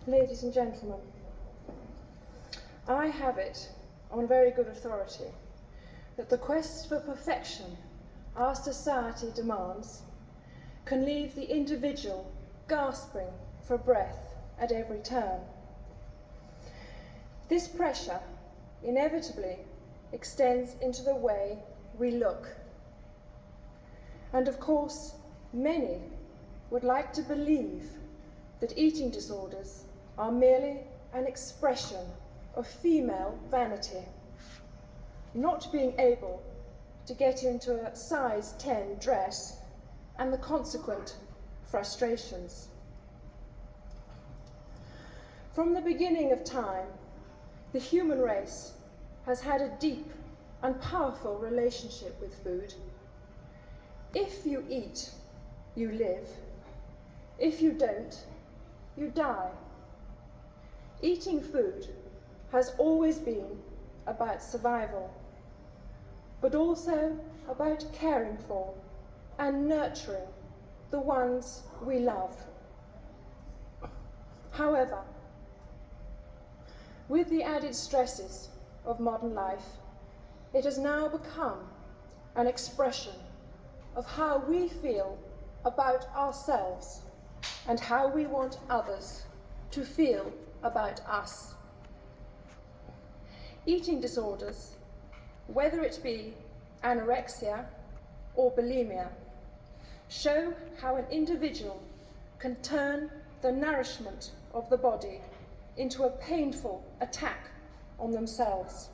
Ladies and gentlemen, I have it on very good authority that the quest for perfection our society demands can leave the individual gasping for breath at every turn. This pressure inevitably extends into the way we look. And of course, many would like to believe that eating disorders are merely an expression of female vanity, not being able to get into a size 10 dress and the consequent frustrations. From the beginning of time, the human race has had a deep and powerful relationship with food. If you eat, you live. If you don't, you die. Eating food has always been about survival, but also about caring for and nurturing the ones we love. However, with the added stresses of modern life, it has now become an expression of how we feel about ourselves and how we want others to feel about us. Eating disorders, whether it be anorexia or bulimia, show how an individual can turn the nourishment of the body into a painful attack on themselves.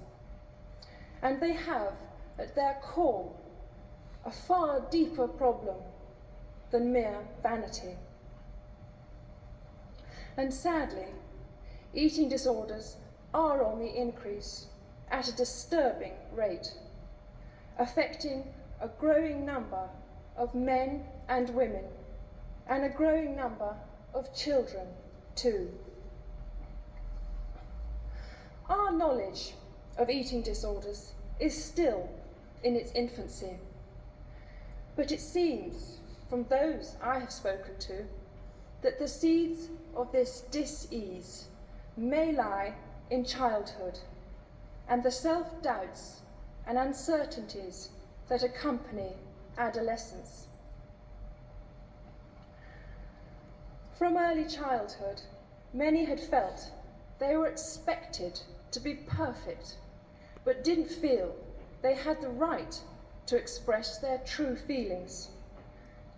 And they have at their core a far deeper problem than mere vanity. And sadly, eating disorders are on the increase at a disturbing rate, affecting a growing number of men and women, and a growing number of children too. Our knowledge of eating disorders is still in its infancy, but it seems from those I have spoken to that the seeds of this dis-ease may lie in childhood and the self-doubts and uncertainties that accompany adolescence. From early childhood, many had felt they were expected to be perfect, but didn't feel they had the right to express their true feelings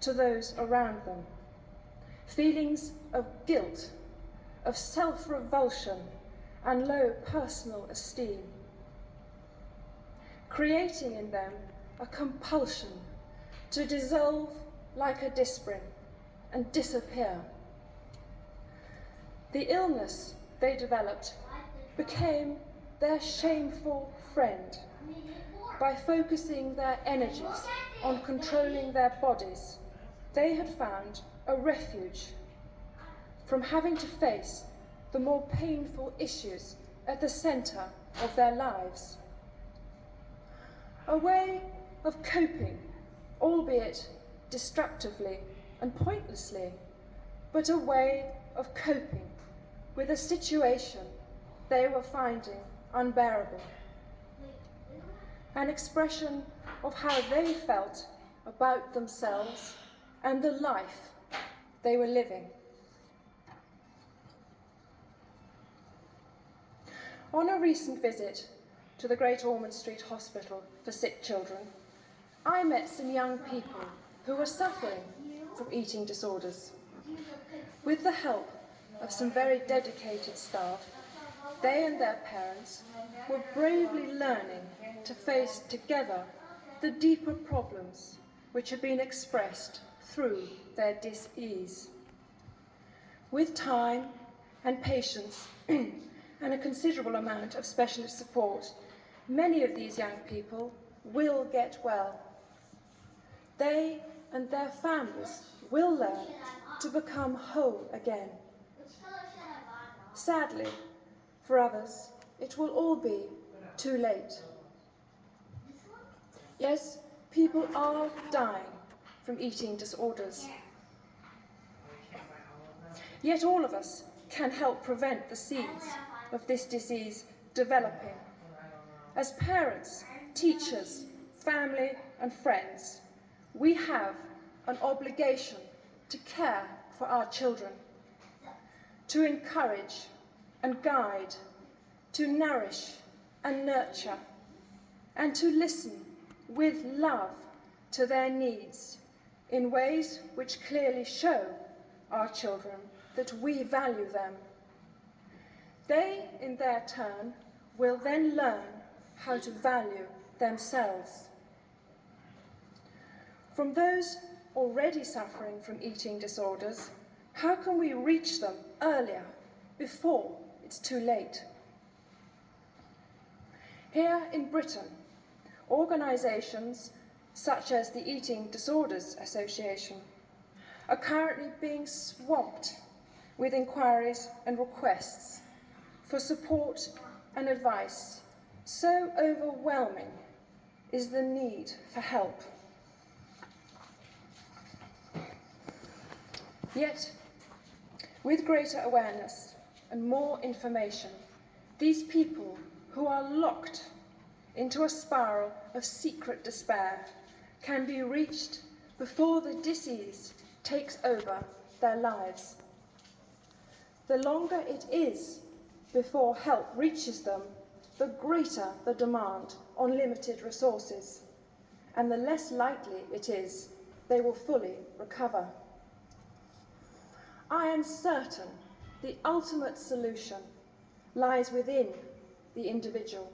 to those around them. Feelings of guilt, of self-revulsion, and low personal esteem, creating in them a compulsion to dissolve like a disprin and disappear. The illness they developed became their shameful friend by focusing their energies on controlling their bodies. They had found a refuge from having to face the more painful issues at the centre of their lives. A way of coping, albeit destructively and pointlessly, but a way of coping with a situation they were finding unbearable. An expression of how they felt about themselves and the life they were living. On a recent visit to the Great Ormond Street Hospital for Sick Children, I met some young people who were suffering from eating disorders. With the help of some very dedicated staff, they and their parents were bravely learning to face together the deeper problems which had been expressed through their dis-ease. With time and patience and a considerable amount of specialist support, many of these young people will get well. They and their families will learn to become whole again. Sadly, for others, it will all be too late. Yes, people are dying from eating disorders. Yet all of us can help prevent the seeds of this disease developing. As parents, teachers, family and friends, we have an obligation to care for our children, to encourage and guide, to nourish and nurture, and to listen with love to their needs in ways which clearly show our children that we value them. They, in their turn, will then learn how to value themselves. From those already suffering from eating disorders, how can we reach them earlier, before it's too late? Here in Britain, organisations such as the Eating Disorders Association are currently being swamped with inquiries and requests for support and advice. So overwhelming is the need for help. Yet, with greater awareness and more information, these people who are locked into a spiral of secret despair can be reached before the disease takes over their lives. The longer it is before help reaches them, the greater the demand on limited resources, and the less likely it is they will fully recover. I am certain the ultimate solution lies within the individual,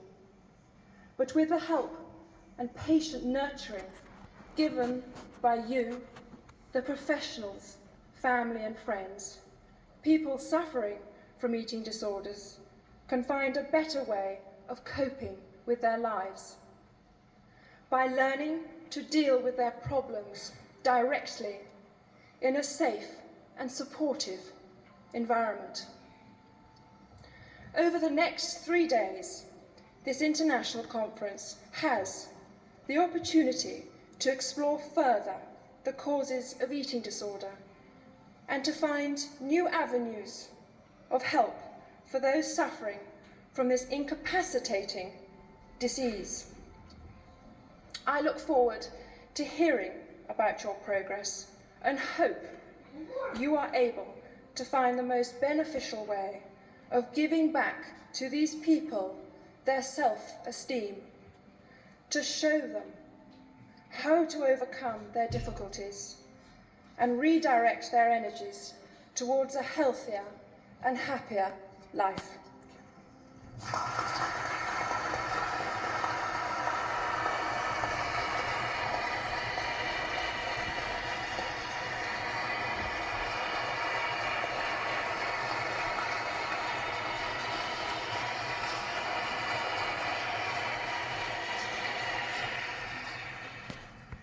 but with the help and patient nurturing given by you, the professionals, family and friends, people suffering from eating disorders can find a better way of coping with their lives by learning to deal with their problems directly in a safe and supportive environment. Over the next 3 days, this international conference has the opportunity to explore further the causes of eating disorder and to find new avenues of help for those suffering from this incapacitating disease. I look forward to hearing about your progress and hope you are able to find the most beneficial way of giving back to these people their self-esteem, to show them how to overcome their difficulties and redirect their energies towards a healthier and happier life.